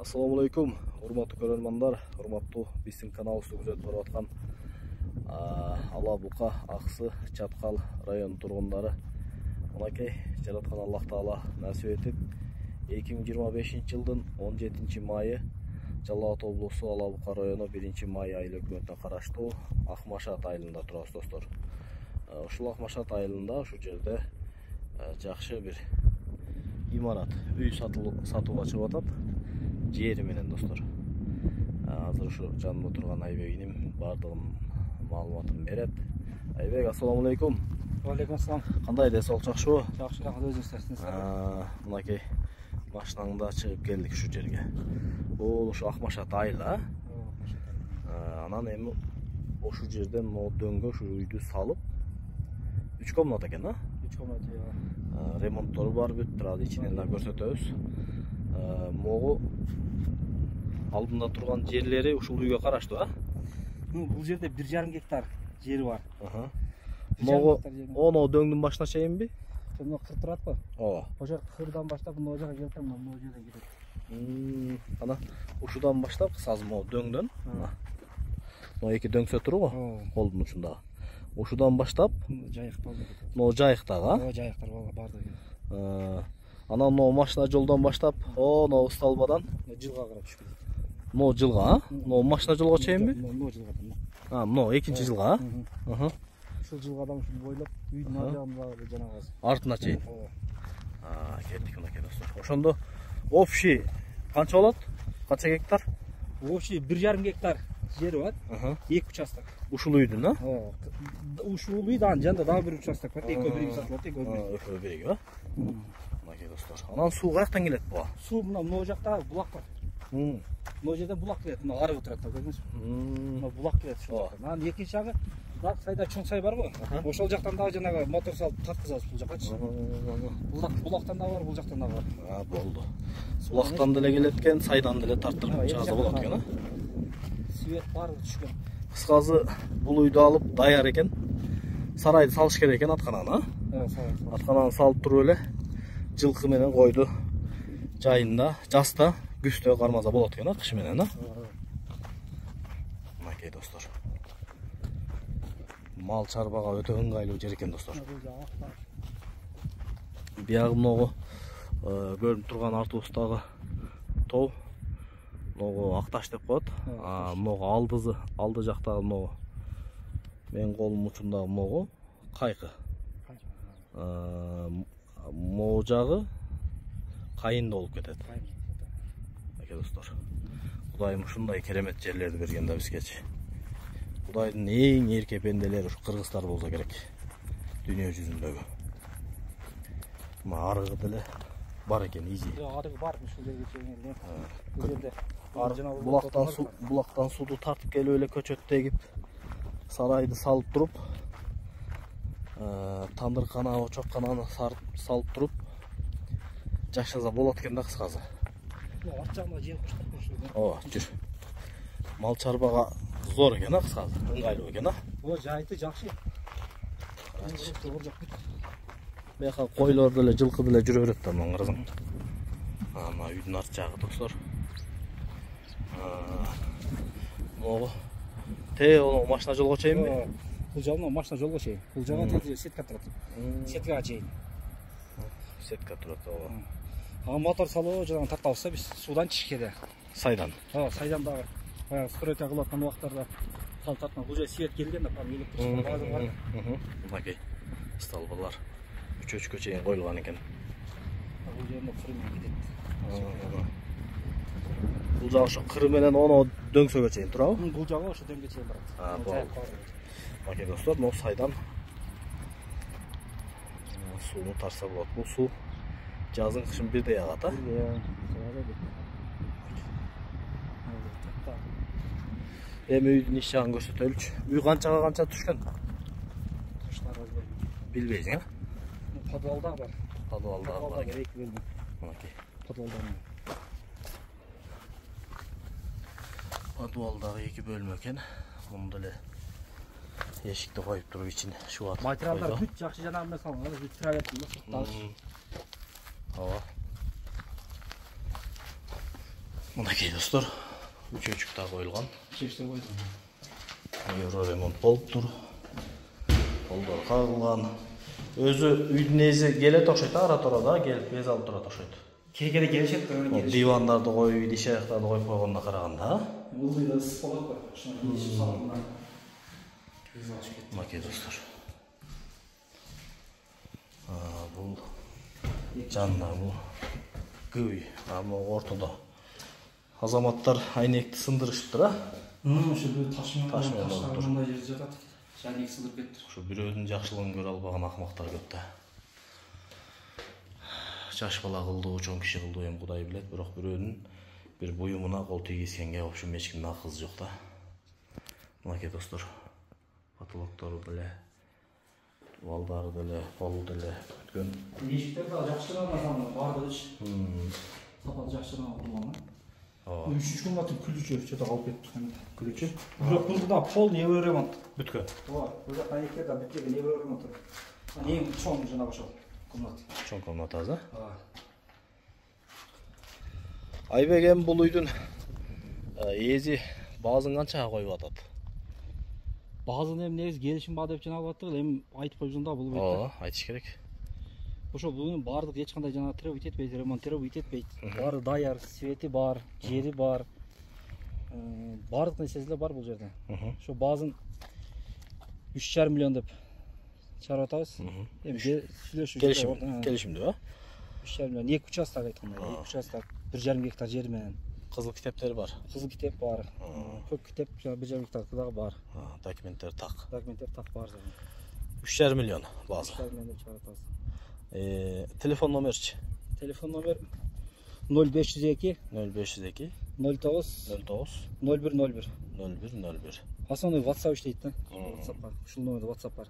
Assalamu alaikum, урматтуу көрөрмандар, урматтуу биздин каналыбызды күзөтүп барып аткан Ала Бука, Аксы, Чаткал район тургундары. Мынакей жараткан Аллах Таала насип этип 2025 жылдын 17 майы Жалал Абад облусу Ала Бука району 1 май айыл өкмөтүнө караштуу Акмашат айылында турабыз достор. Ушул Акмашат айылында ушу жерде жакшы бир имарат, үй сатууга чыгып атат. Жери менен достор. Азыр ушу жанымда турган Айбек иним бардыгын маалыматын берет. Айбек, ассаламу алейкум. Алейкум ассалам. Кандай десол жакшыбы? Жакшы, рахмат, өзүңүз. Мынакей машинаңда чыгып келдик ушу жерге. Бул ушу Акмашат айыл, Анан эми ушу жерден могу дөңгө ушу үйдү салып 3 комната экен, 3 комната. Ремонттору бар бүт, бирок ичинен да көрсөтөбүз. Могу алдында турган жерлери ушул үйгө караштуу, Бул жерде 1,5 гектар жери бар. Могу оно дөңдүн башына чейинби? Мына кыр турат го. Ооба. Ошо кырдан баштап мына жака келип атам, мына жерден кетет. Ана ушудан баштап азыр могу дөңдөн. Мына эки дөңсө тургу, колдун учунда. Ушудан баштап жайык болду. Могу жайыктагы, Жайыктар барды. Анан могу машина жолдон баштап, могу столбадан Жылга карап түшкөн. Могу жылга, могу машина жолго чейинби? Могу жылга. Могу экинчи жылга, Ушул жылгадан ушул бойлоп үйдүн ар жанагы артына чейин. Келдик мынакей достор. Ошондо общий канча болот? Канча гектар? Общий 1,5 гектар жери бар. 2 участок. Ушул үйдүн, Ушул үйдүн жанында дагы бир участок бар. Экөө бириги сатылат, экөө бириги, Мынакей достор. Анан суу каяктан келет буга? Суу мына жакта булак бар. Мына жерден булак келет, мына арыгы турат, көрдүңүзбү? Мына булак келет ушул жактан. Анан экинчи жагы Дак сайда чоң сай бар го. Ошол жактан дагы жанагы мотор салып тарткызабыз бул жакачы. Булактан дагы бар, бул жактан дагы бар. Болду. Булактан деле келет экен, сайдан деле тарттырып чыгса болот экен, Свет бар түшкөн. Кыскасы бул үйдү алып даяр экен. Сарайды салыш керек экен аткананы, сарай. Аткананы салып туруп эле жылкы менен койду жайында, жазда, күздө кармаза болот экен, кыш менен, Мынакей достор. Мал чарбага өтө ыңгайлуу жер экен достор. Биягы могу көрүнүп турган артыбыздагы тоо могу Акташ деп коет. Могу алды жактагы могу менин колум учундагы могу кайкы. Могу жагы кайында болуп кетет. Мынакей достор. Кудайым ушундай керемет жерлерди берген да бизгечи. Кудайдын эң эрке пенделери ушу кыргыздар болсо керек. Дүйнө жүзүндөгү. Мына арыгы деле бар экен, изи. Арыгы бар ушул жерге чейин. Бул жерде булактан сууду тартып келип эле көчөт тегип, сарайды салып туруп, тандыркана, очоккананы салып туруп жашаса болот экен да кыскасы. Арт жагына жер коштук. Ооба, жүр. Мал чарбага зор экен, кыскасы, ыңгайлуу экен, Жайыты жакшы. Бияка койлор деле, жылкы деле жүрө берет да мына кыргыз. Мына үйдүн арт жагы достор. Могу оно машина жолго чейинби? Бул жагы машина жолго чейин. Бул жагы сетка турат. Сеткага чейин. Сетка турат, Мотор салуу жана тартабызда биз суудан чишкеде. Сайдан. Сайдан дагы. Баягы стройка кылып аткан убактарда салып тарткан. Бул жер свет келген да, электр база бар. Мынакей столбалар 3-3кө чейин коюлган экен. Бул жерде кыры менен кетет. Бул жагы ошо кыры менен оно дөңсөгө чейин турабы? Бул жагы ошо дөңгө чейин барат. Мынакей достор, могу сайдан сууну тарса болот. Бул суу жазын кышын бирдей агат, Эми үйдүн иш жагын көрсөтөлүчү. Үй канчага канча түшкөн? Билбейсиң, Подвалда бар. Подвалда бар. Эки бөлмө. Мынакей. Подвалда. Подвалдагы 2 бөлмө экен. Муну деле эшикти коюп туруп ичине шубат. Материалдар бүт жакшы жанагы менен салынган, бүт тура берди. Ооба. Мынакей достор, үчөчүк да коюлган. Чештер койдум. Евро ремонт болуп тур. Полдор кагылган. Өзү үйдүн эзи келет окшойт, ара тора да келип без алып турат окшойт. Кегеде келишет да, дивандарды коюп, идиш аяктарды коюп койгонуна караганда, бул үйдө ысык болот го. Ошону ишип салганда. Мынакей достор. Бул жанына бул күй, ортодо азаматтар айнекти сындырышыптыр, Ошо ташмен болуп тур. мындай жер жатат. Айнек сындырып кетти. Ошо бирөөнүн жакшылыгын көрө албаган акмактар көп да. Жаш бала кылдуу, чоң киши кылдуу эми Кудай билет, бирок бирөөнүн бир буюмуна кол тийгизгенге общем эч кимдин акылы жок да. Мынакей достор, потолоктору деле, балдары деле, полу деле бүткөн. Эшиктер да жакшырган, бардыгы сапаты жакшырган курган. 3 комнатын күлүчү чөтө калып кетти. Күлүчү. Бирок бул да пол евро ремонт Бүткөн. Ооба, бул жакта айнектер да бүткөн евро ремонт. Эң чоң жана ошол комнат. Чоң комнат аза. Ооба. Айбек эми бул үйдүн эзи баазын канчага коюп атат? Баазын эми негизи келишим бар деп жанагы аттык, эми айтып койсоң да бул Ооба, айтыш керек. Ошо бунун баардык эч кандай жана требовать этпейт, ремонт требовать этпейт. Баары даяр, свети бар, жери бар. Баардык нерсеси бар бул жерде. Ошо баазын 3,5 миллион деп чыгарып атабыз. Эми сүйлөшүп Келишимди ба? 3,5 миллион, 2 участок айтканда, 2 участок, 1,5 гектар жери менен. Кызыл китептери бар. Кызыл китеп бар. Көк китеп 1,5 гектар дагы бар. Документтер так. Документтер так бар. 3,5 миллион баазы. 3,5 миллион деп чыгарып атабыз. Телефон номерчи? Телефон номер 0502 0502 09 0101. Основной WhatsApp иштейт да. WhatsApp бар. Ушул номерде WhatsApp бар.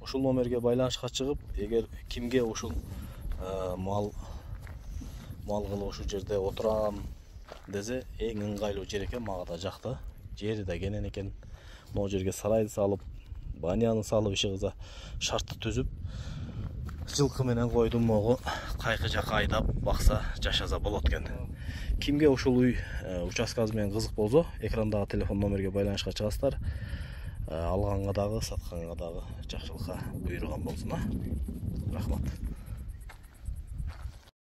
Ушул номерге байланышка чыгып, эгер кимге ушул мал кылып ушул жерде отурам десе, эң ыңгайлуу жер экен, мага да жакты. Жери да кенен экен. Могу жерге сарайды салып, баняны салып иши кылса, шартты түзүп, жылкы менен койду могу кайкы жака айдап бакса, жашаса болот экен. Кимге ушул үй участкасы менен кызык болсо, экрандагы телефон номерге байланышка чыгасыздар. Алганга дагы, сатканга дагы жакшылыкка буйруган болсун. Рахмат.